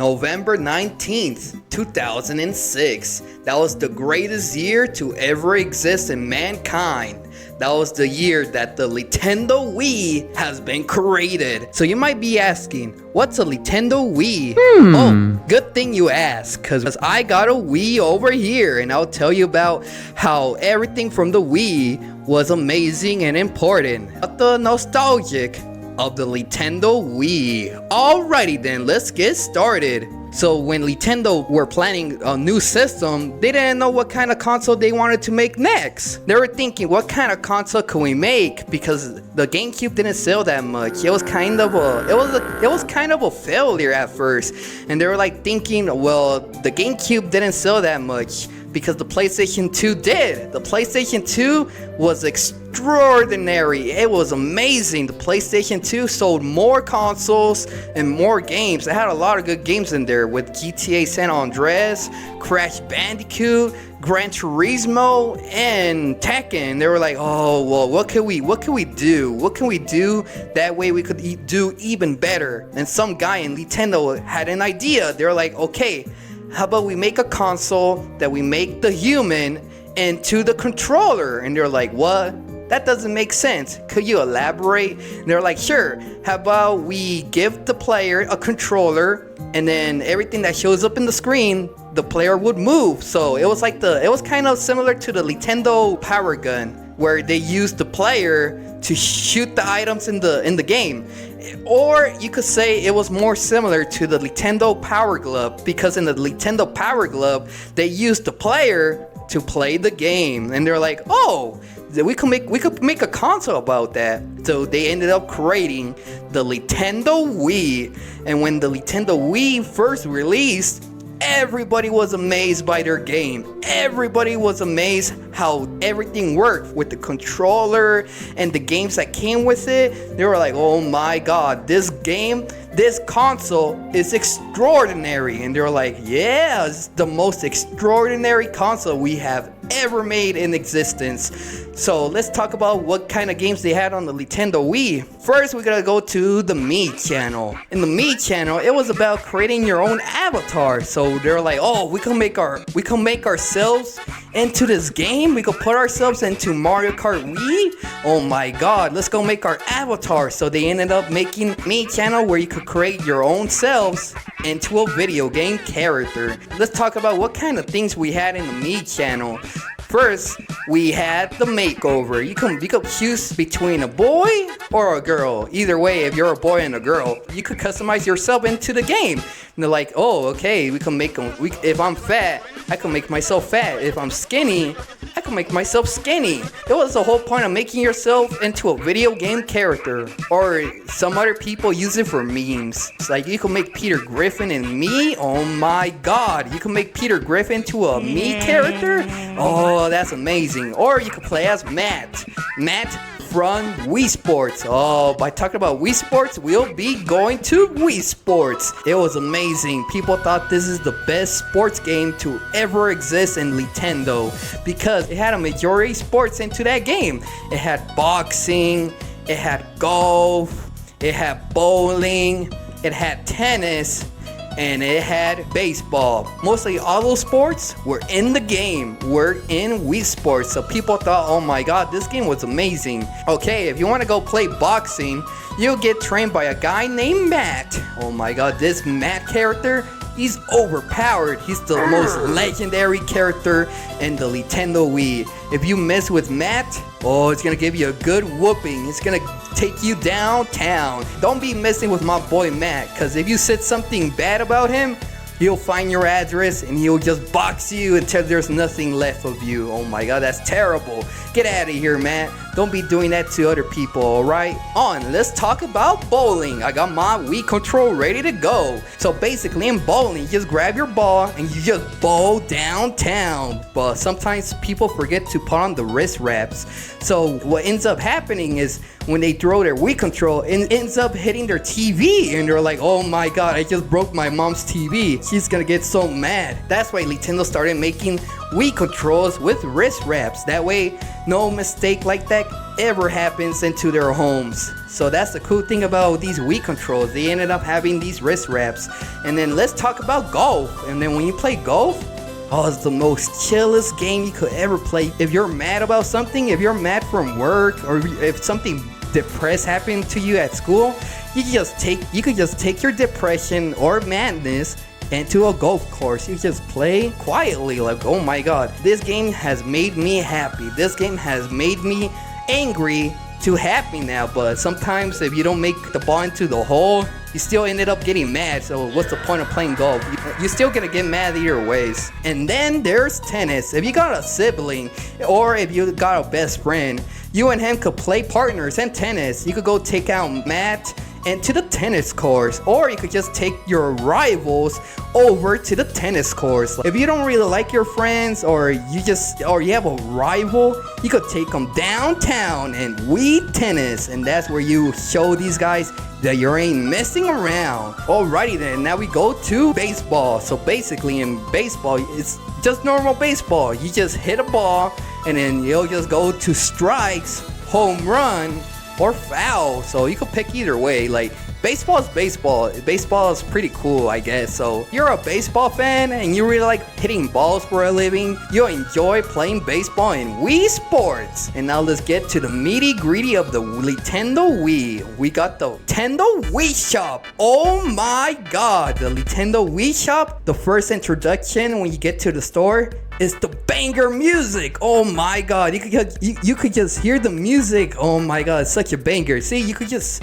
November 19th, 2006. That was the greatest year to ever exist in mankind. That was the year that the Nintendo Wii has been created. So you might be asking, what's a Nintendo Wii? Oh, good thing you asked, because I got a Wii over here, and I'll tell you about how everything from the Wii was amazing and important. But the nostalgic of the Nintendo Wii. Alrighty then, let's get started. So when Nintendo were planning a new system, they didn't know what kind of console they wanted to make next. They were thinking, what kind of console can we make? Because the GameCube didn't sell that much. It was kind of a failure at first. And they were like thinking, well, the GameCube didn't sell that much because the PlayStation 2 did. The PlayStation 2 was extraordinary. It was amazing. The PlayStation 2 sold more consoles and more games. It had a lot of good games in there with GTA San Andreas, Crash Bandicoot, Gran Turismo, and Tekken. They were like, oh, well, what can we do? What can we do that way we could do even better? And some guy in Nintendo had an idea. They were like, okay, how about we make a console that we make the human into the controller? And they're like, what? That doesn't make sense. Could you elaborate? And they're like, sure. How about we give the player a controller, and then everything that shows up in the screen, the player would move. So it was kind of similar to the Nintendo Power Gun, where they used the player to shoot the items in the game. Or you could say it was more similar to the Nintendo Power Glove, because in the Nintendo Power Glove, they used the player to play the game. And they're like, oh, we could make a console about that. So they ended up creating the Nintendo Wii. And when the Nintendo Wii first released, everybody was amazed by their game. Everybody was amazed how everything worked with the controller and the games that came with it. They were like, oh my god, this console is extraordinary. And they were like, yeah, it's the most extraordinary console we have ever made in existence. So let's talk about what kind of games they had on the Nintendo Wii. First, we're gonna go to the Mii Channel. In the Mii Channel, it was about creating your own avatar. So they're like, oh, we can make ourselves into this game. We could put ourselves into Mario Kart Wii. Oh my god, let's go make our avatar. So they ended up making Mii Channel, where you could create your own selves into a video game character. Let's talk about what kind of things we had in the Mii Channel. First, we had the makeover. You could choose between a boy or a girl. Either way, if you're a boy and a girl, you could customize yourself into the game. And they're like, oh, okay, we can make them. If I'm fat, I can make myself fat. If I'm skinny, I can make myself skinny. It was the whole point of making yourself into a video game character. Or some other people use it for memes. It's like you can make Peter Griffin and Mii. Oh my god, you can make Peter Griffin to a Mii character? Oh, that's amazing. Or you could play as Matt from Wii Sports. Oh, by talking about Wii Sports, we'll be going to Wii Sports. It was amazing. People thought this is the best sports game to ever exist in Nintendo, because it had a majority sports into that game. It had boxing, it had golf, it had bowling, it had tennis, and it had baseball. Mostly all those sports were in the game, were in Wii Sports. So people thought, oh my god, this game was amazing. Okay, if you want to go play boxing, you'll get trained by a guy named Matt. Oh my god, this Matt character, he's overpowered. He's the most legendary character in the Nintendo Wii. If you mess with Matt, oh, it's gonna give you a good whooping. It's gonna take you downtown. Don't be messing with my boy Matt, because if you said something bad about him, he'll find your address and he'll just box you until there's nothing left of you. Oh my god, that's terrible. Get out of here, Matt. Don't be doing that to other people, alright? Let's talk about bowling. I got my Wii control ready to go. So basically in bowling, you just grab your ball and you just bowl downtown. But sometimes people forget to put on the wrist wraps. So what ends up happening is when they throw their Wii control, it ends up hitting their TV. And they're like, oh my god, I just broke my mom's TV. She's gonna get so mad. That's why Nintendo started making Wii controls with wrist wraps. That way, no mistake like that ever happens into their homes. So that's the cool thing about these Wii controls. They ended up having these wrist wraps. And then let's talk about golf. And then when you play golf, oh, it's the most chillest game you could ever play. If you're mad about something, if you're mad from work, or if something depressed happened to you at school, you could just take your depression or madness into a golf course. You just play quietly, like, oh my god, this game has made me happy. This game has made me angry to happy now. But sometimes if you don't make the ball into the hole, you still ended up getting mad. So what's the point of playing golf? You're still gonna get mad either ways. And then there's tennis. If you got a sibling or if you got a best friend, you and him could play partners in tennis. You could go take out Matt and to the tennis course, or you could just take your rivals over to the tennis course. If you don't really like your friends, or you have a rival, you could take them downtown and Wii tennis, and that's where you show these guys that you ain't messing around. Alrighty then, now we go to baseball. So basically in baseball, it's just normal baseball. You just hit a ball and then you'll just go to strikes, home run, or foul. So you could pick either way. Like, baseball is baseball. Baseball is pretty cool, I guess. So you're a baseball fan and you really like hitting balls for a living, you'll enjoy playing baseball in Wii Sports. And now let's get to the meaty greedy of the Nintendo Wii. We got the Nintendo Wii Shop. Oh my god, the Nintendo Wii Shop. The first introduction when you get to the store is the banger music. Oh my god, you could just hear the music. Oh my god, it's such a banger. See, you could just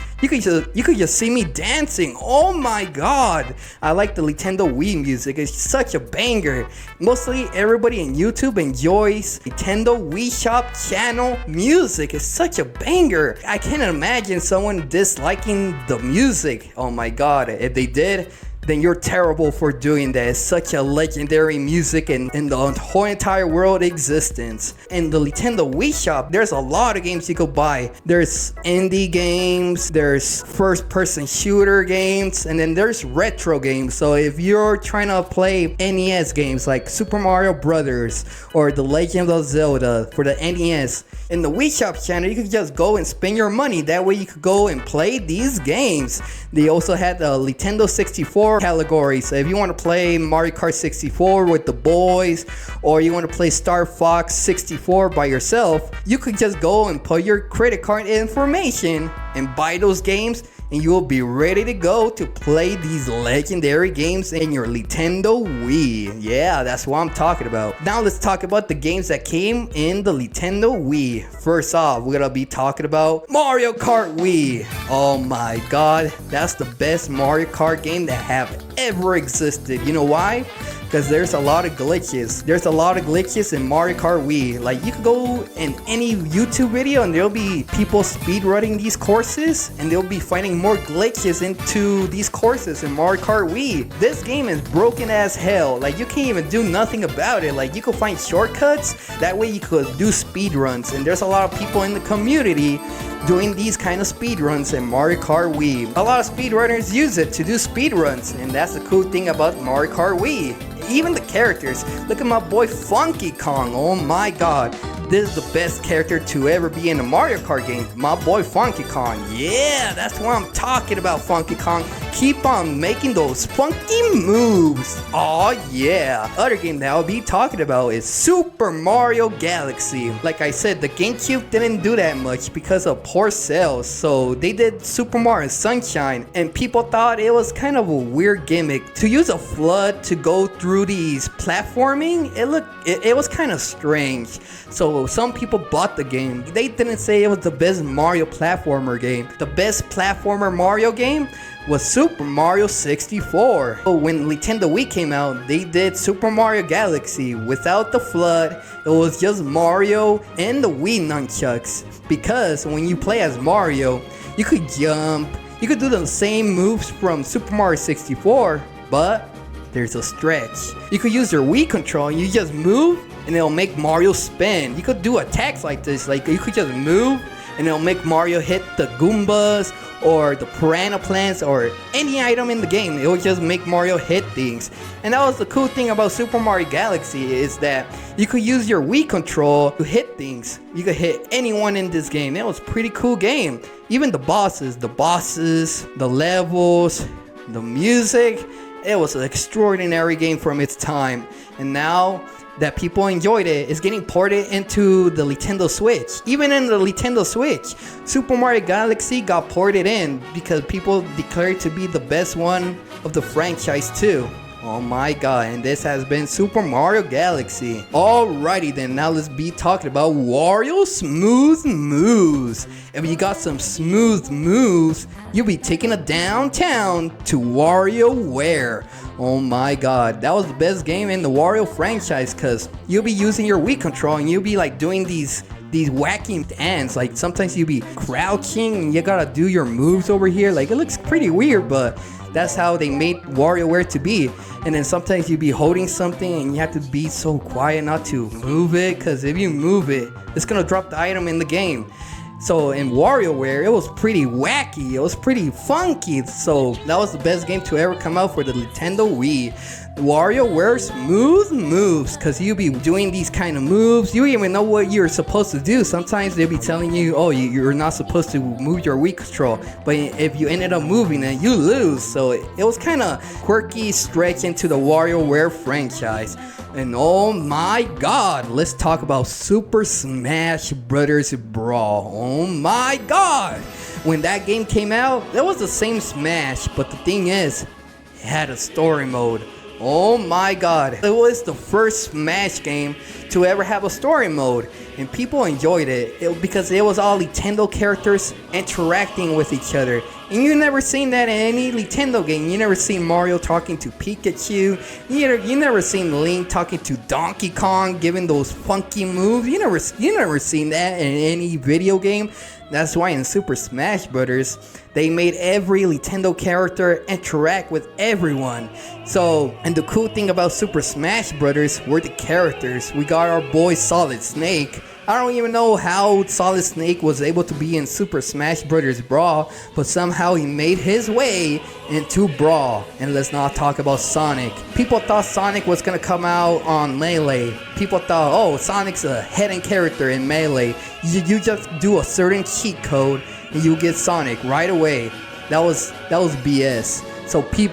see me dancing. Oh my god, I like the Nintendo Wii music. It's such a banger. Mostly everybody in YouTube enjoys Nintendo Wii Shop Channel music. It's such a banger. I can't imagine someone disliking the music. Oh my god, if they did, then you're terrible for doing that. It's such a legendary music in the whole entire world existence. In the Nintendo Wii Shop, there's a lot of games you could buy. There's indie games, there's first-person shooter games, and then there's retro games. So if you're trying to play NES games like Super Mario Brothers or The Legend of Zelda for the NES, in the Wii Shop channel, you could just go and spend your money. That way you could go and play these games. They also had the Nintendo 64 category. So if you want to play Mario Kart 64 with the boys, or you want to play Star Fox 64 by yourself, you could just go and put your credit card information and buy those games, and you will be ready to go to play these legendary games in your Nintendo Wii. Yeah, that's what I'm talking about. Now let's talk about the games that came in the Nintendo Wii. First off, we're gonna be talking about Mario Kart Wii. Oh my god, that's the best Mario Kart game that have ever existed. You know why? Because there's a lot of glitches. There's a lot of glitches in Mario Kart Wii. Like, you could go in any YouTube video and there'll be people speedrunning these courses, and they'll be finding more glitches into these courses in Mario Kart Wii. This game is broken as hell. Like, you can't even do nothing about it. Like, you could find shortcuts. That way you could do speedruns. And there's a lot of people in the community doing these kind of speedruns in Mario Kart Wii. A lot of speedrunners use it to do speedruns, and that's the cool thing about Mario Kart Wii. Even the characters. Look at my boy Funky Kong. Oh my god. This is the best character to ever be in a Mario Kart game. My boy Funky Kong. Yeah, that's what I'm talking about, Funky Kong. Keep on making those funky moves. Oh yeah. Other game that I'll be talking about is Super Mario Galaxy. Like I said, the GameCube didn't do that much because of poor sales. So they did Super Mario Sunshine, and people thought it was kind of a weird gimmick. To use a flood to go through these platforming, it was kind of strange. So some people bought the game. They didn't say it was the best Mario platformer game. The best platformer Mario game was Super Mario 64. So when Nintendo Wii came out, they did Super Mario Galaxy without the flood. It was just Mario and the Wii nunchucks. Because when you play as Mario, you could jump, you could do the same moves from Super Mario 64, but there's a stretch. You could use your Wii control and you just move and it'll make Mario spin. You could do attacks like this, like you could just move and it'll make Mario hit the Goombas or the piranha plants or any item in the game. It would just make Mario hit things. And that was the cool thing about Super Mario Galaxy, is that you could use your Wii control to hit things. You could hit anyone in this game. It was a pretty cool game. Even the bosses, the levels, the music. It was an extraordinary game from its time. And now that people enjoyed it, it's getting ported into the Nintendo Switch. Even in the Nintendo Switch, Super Mario Galaxy got ported in because people declared it to be the best one of the franchise too. Oh my god, and this has been Super Mario Galaxy. Alrighty then, now let's be talking about Wario Smooth Moves. If you got some smooth moves, you'll be taking it downtown to WarioWare. Oh my god, that was the best game in the Wario franchise, because you'll be using your Wii control and you'll be like doing these wacky ends. Like sometimes you'll be crouching and you gotta do your moves over here. Like it looks pretty weird, but that's how they made WarioWare to be. And then sometimes you'll be holding something and you have to be so quiet not to move it, because if you move it, it's gonna drop the item in the game. So in WarioWare, it was pretty wacky, it was pretty funky. So that was the best game to ever come out for the Nintendo Wii. WarioWare Smooth Moves, because you'll be doing these kind of moves. You don't even know what you're supposed to do. Sometimes they'll be telling you, oh, you're not supposed to move your Wii control. But if you ended up moving it, you lose. So it was kind of quirky stretch into the WarioWare franchise. And oh my god, let's talk about Super Smash Bros. Brawl. Oh my god! When that game came out, it was the same Smash, but the thing is, it had a story mode. Oh my god, it was the first Smash game to ever have a story mode, and people enjoyed it because it was all Nintendo characters interacting with each other. And you never seen that in any Nintendo game. You never seen Mario talking to Pikachu. You never seen Link talking to Donkey Kong, giving those funky moves. You never seen that in any video game. That's why in Super Smash Bros. They made every Nintendo character interact with everyone. So, and the cool thing about Super Smash Bros. Were the characters. We got our boy Solid Snake. I don't even know how Solid Snake was able to be in Super Smash Bros. Brawl, but somehow he made his way into Brawl. And let's not talk about Sonic. People thought Sonic was gonna come out on Melee. People thought, oh, Sonic's a hidden character in Melee. You just do a certain cheat code and you get Sonic right away. That was BS.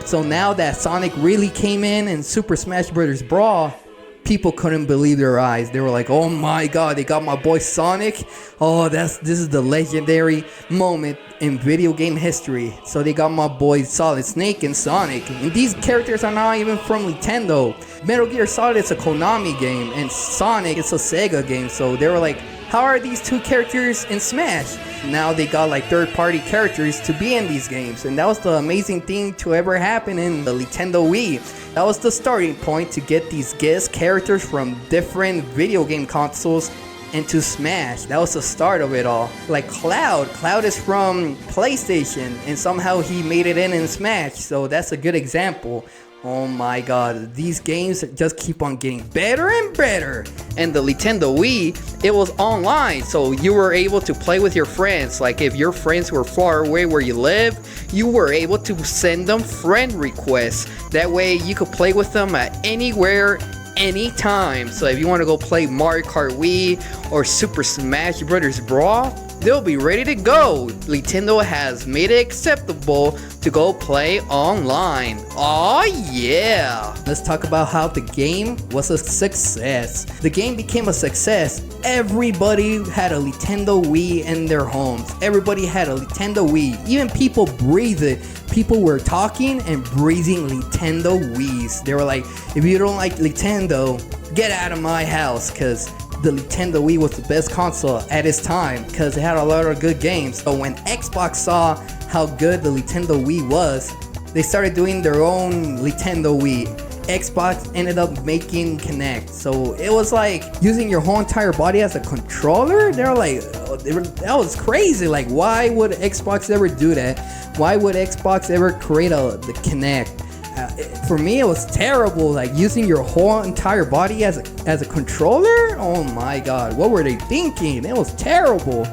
So now that Sonic really came in Super Smash Bros. Brawl, people couldn't believe their eyes. They were like, oh my god, they got my boy Sonic. Oh, this is the legendary moment in video game history. So they got my boy Solid Snake and Sonic. And these characters are not even from Nintendo. Metal Gear Solid is a Konami game, and Sonic is a Sega game. So they were like, how are these two characters in Smash? Now they got like third-party characters to be in these games. And that was the amazing thing to ever happen in the Nintendo Wii. That was the starting point to get these guest characters from different video game consoles into Smash. That was the start of it all. Like Cloud is from PlayStation, and somehow he made it in Smash. So that's a good example. Oh my god, these games just keep on getting better and better. And the Nintendo Wii, it was online, so you were able to play with your friends. Like if your friends were far away where you live, you were able to send them friend requests. That way you could play with them at anywhere, anytime. So if you want to go play Mario Kart Wii or Super Smash Bros. Brawl, they'll be ready to go. Nintendo has made it acceptable to go play online. Oh yeah! Let's talk about how the game was a success. The game became a success. Everybody had a Nintendo Wii in their homes. Everybody had a Nintendo Wii. Even people breathed it. People were talking and breathing Nintendo Wiis. They were like, if you don't like Nintendo, get out of my house, because the Nintendo Wii was the best console at its time because it had a lot of good games. But when Xbox saw how good the Nintendo Wii was, they started doing their own Nintendo Wii. Xbox ended up making Kinect. So it was like using your whole entire body as a controller. They were like, that was crazy. Like, why would Xbox ever do that? Why would Xbox ever create the Kinect? For me, it was terrible. Like using your whole entire body as a controller. Oh my god, what were they thinking? It was terrible.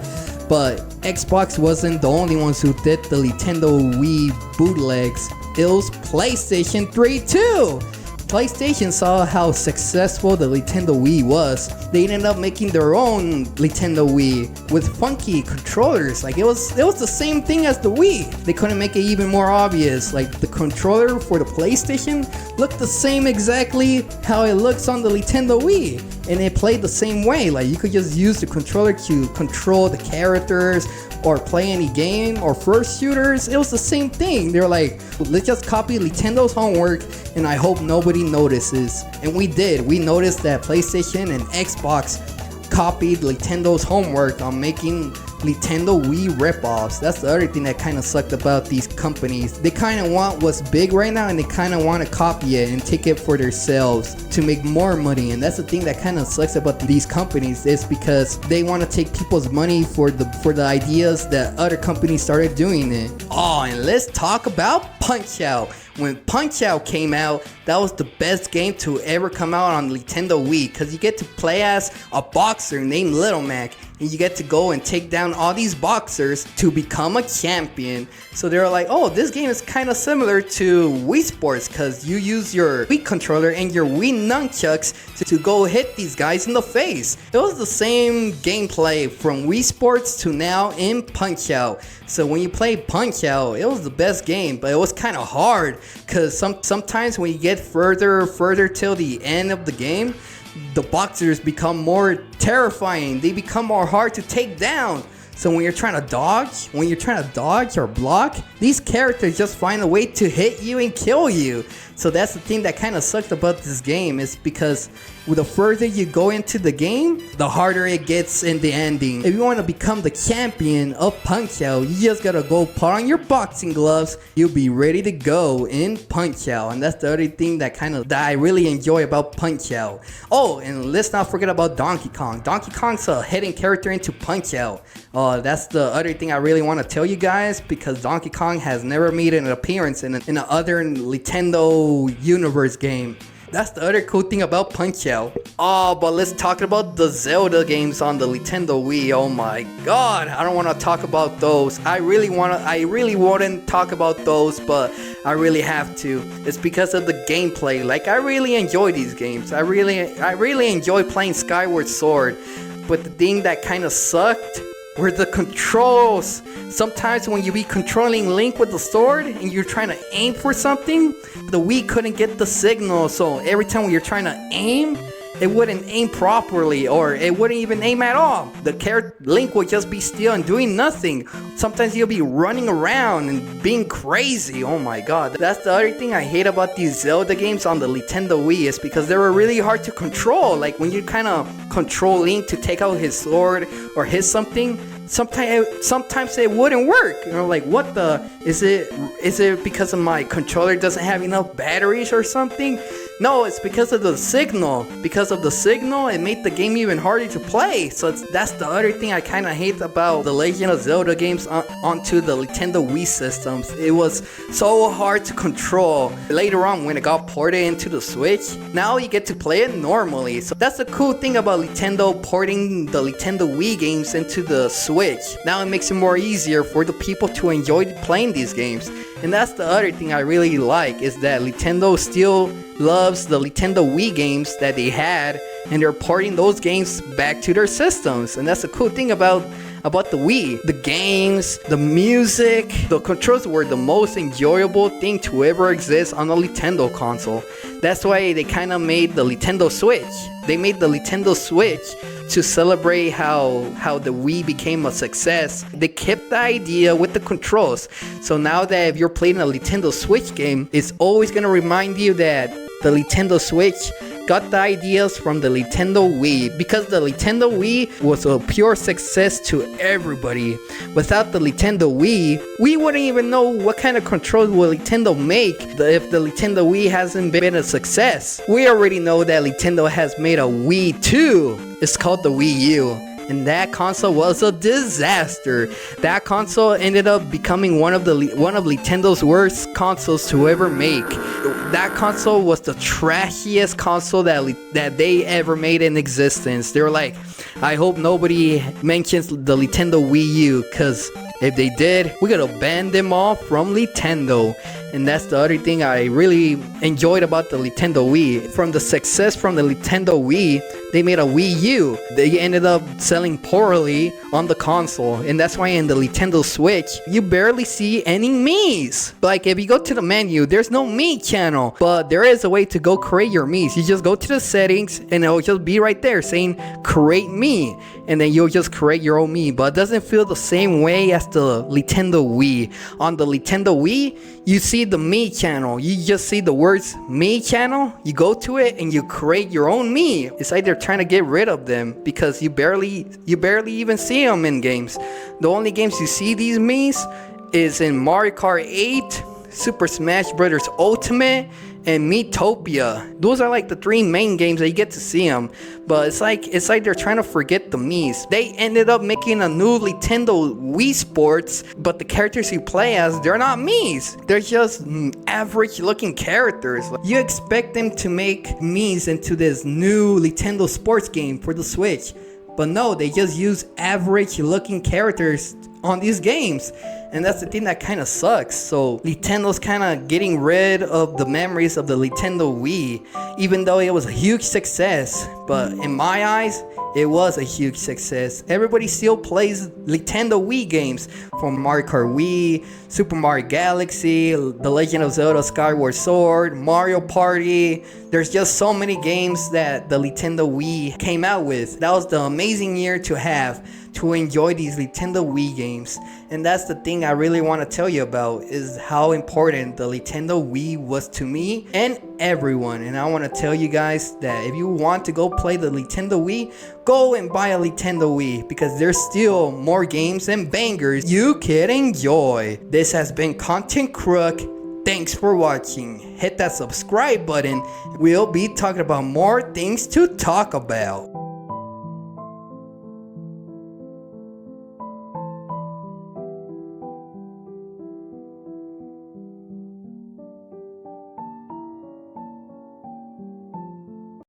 But Xbox wasn't the only ones who did the Nintendo Wii bootlegs. It was PlayStation 3 too. PlayStation saw how successful the Nintendo Wii was. They ended up making their own Nintendo Wii with funky controllers. Like it was the same thing as the Wii. They couldn't make it even more obvious. Like the controller for the PlayStation looked the same exactly how it looks on the Nintendo Wii. And it played the same way. Like you could just use the controller to control the characters or play any game or first shooters. It was the same thing. They're like, let's just copy Nintendo's homework and I hope nobody notices. And we did. We noticed that PlayStation and Xbox copied Nintendo's homework on making Nintendo Wii ripoffs. That's the other thing that kind of sucked about these companies. They kind of want what's big right now and they kind of want to copy it and take it for themselves to make more money. And that's the thing that kind of sucks about these companies, is because they want to take people's money for the ideas that other companies started doing it. Oh, and let's talk about Punch-Out! When Punch-Out came out, that was the best game to ever come out on Nintendo Wii, because you get to play as a boxer named Little Mac, and you get to go and take down all these boxers to become a champion. So they're like, oh, this game is kind of similar to Wii Sports, because you use your Wii controller and your Wii nunchucks to go hit these guys in the face. It was the same gameplay from Wii Sports to now in Punch-Out. So when you play Punch-Out, it was the best game, but it was kind of hard, because sometimes when you get further till the end of the game, the boxers become more terrifying. They become more hard to take down. So when you're trying to dodge or block, these characters just find a way to hit you and kill you. So that's the thing that kind of sucked about this game, is because the further you go into the game, the harder it gets in the ending. If you want to become the champion of Punch-Out, you just gotta go put on your boxing gloves. You'll be ready to go in Punch-Out. And that's the other thing that I really enjoy about Punch-Out. Oh, and let's not forget about Donkey Kong. Donkey Kong's a hidden character into Punch-Out. That's the other thing I really want to tell you guys, because Donkey Kong has never made an appearance in another Nintendo universe game. That's the other cool thing about Punch-Out. Oh, but let's talk about the Zelda games on the Nintendo Wii. Oh my god, I don't want to talk about those. I really wouldn't talk about those, but I really have to. It's because of the gameplay. Like, I really enjoy these games. I really enjoy playing Skyward Sword. But the thing that kind of sucked were the controls. Sometimes when you be controlling Link with the sword and you're trying to aim for something, the Wii couldn't get the signal. So every time when you're trying to aim, it wouldn't aim properly, or it wouldn't even aim at all. The Link would just be still and doing nothing. Sometimes he'll be running around and being crazy. Oh my god. That's the other thing I hate about these Zelda games on the Nintendo Wii, is because they were really hard to control. Like when you kind of control Link to take out his sword or hit something, sometimes it wouldn't work. You know, like, what the is it because of my controller doesn't have enough batteries or something? No, it's because of the signal. Because of the signal, it made the game even harder to play. So that's the other thing I kind of hate about the Legend of Zelda games onto the Nintendo Wii systems. It was so hard to control. Later on, when it got ported into the Switch, now you get to play it normally. So that's the cool thing about Nintendo porting the Nintendo Wii games into the Switch. Now it makes it more easier for the people to enjoy playing these games. And that's the other thing I really like, is that Nintendo still loves the Nintendo Wii games that they had, and they're porting those games back to their systems. And that's the cool thing about the Wii. The games, the music, the controls were the most enjoyable thing to ever exist on a Nintendo console. That's why they kind of made the Nintendo Switch. They made the Nintendo Switch to celebrate how the Wii became a success. They kept the idea with the controls. So now that if you're playing a Nintendo Switch game, it's always going to remind you that the Nintendo Switch got the ideas from the Nintendo Wii, because the Nintendo Wii was a pure success to everybody. Without the Nintendo Wii, we wouldn't even know what kind of controls will Nintendo make if the Nintendo Wii hasn't been a success. We already know that Nintendo has made a Wii 2. It's called the Wii U. and that console was a disaster. That console ended up becoming one of Nintendo's worst consoles to ever make. That console was the trashiest console that they ever made in existence. They were like, I hope nobody mentions the Nintendo Wii U, because if they did, we're gonna ban them all from Nintendo. And that's the other thing I really enjoyed about the Nintendo Wii. From the success from the Nintendo Wii, they made a Wii U. They ended up selling poorly on the console, and that's why in the Nintendo Switch, you barely see any Miis. Like, if you go to the menu, there's no Mii Channel, but there is a way to go create your Miis. You just go to the settings, and it'll just be right there saying create Mii, and then you'll just create your own Mii. But it doesn't feel the same way as the Nintendo Wii. On the Nintendo Wii, you see the Mii Channel. You just see the words Mii Channel, you go to it and you create your own Mii. It's like they're trying to get rid of them because you barely even see them in games. The only games you see these Miis is in Mario Kart 8, Super Smash Bros. Ultimate, and Miitopia. Those are like the three main games that you get to see them. But it's like they're trying to forget the Miis. They ended up making a new Nintendo Wii Sports, but the characters you play as, they're not Miis. They're just average looking characters. You expect them to make Miis into this new Nintendo Sports game for the Switch, but no, they just use average looking characters on these games, and that's the thing that kind of sucks. So Nintendo's kind of getting rid of the memories of the Nintendo Wii, even though it was a huge success. But in my eyes, it was a huge success. Everybody still plays Nintendo Wii games, from Mario Kart Wii, Super Mario Galaxy, The Legend of Zelda Skyward Sword, Mario Party. There's just so many games that the Nintendo Wii came out with. That was the amazing year to have, to enjoy these Nintendo Wii games. And that's the thing I really want to tell you about, is how important the Nintendo Wii was to me and everyone. And I want to tell you guys that if you want to go play the Nintendo Wii, go and buy a Nintendo Wii, because there's still more games and bangers you can enjoy. This has been Content Crook. Thanks for watching. Hit that subscribe button. We'll be talking about more things to talk about.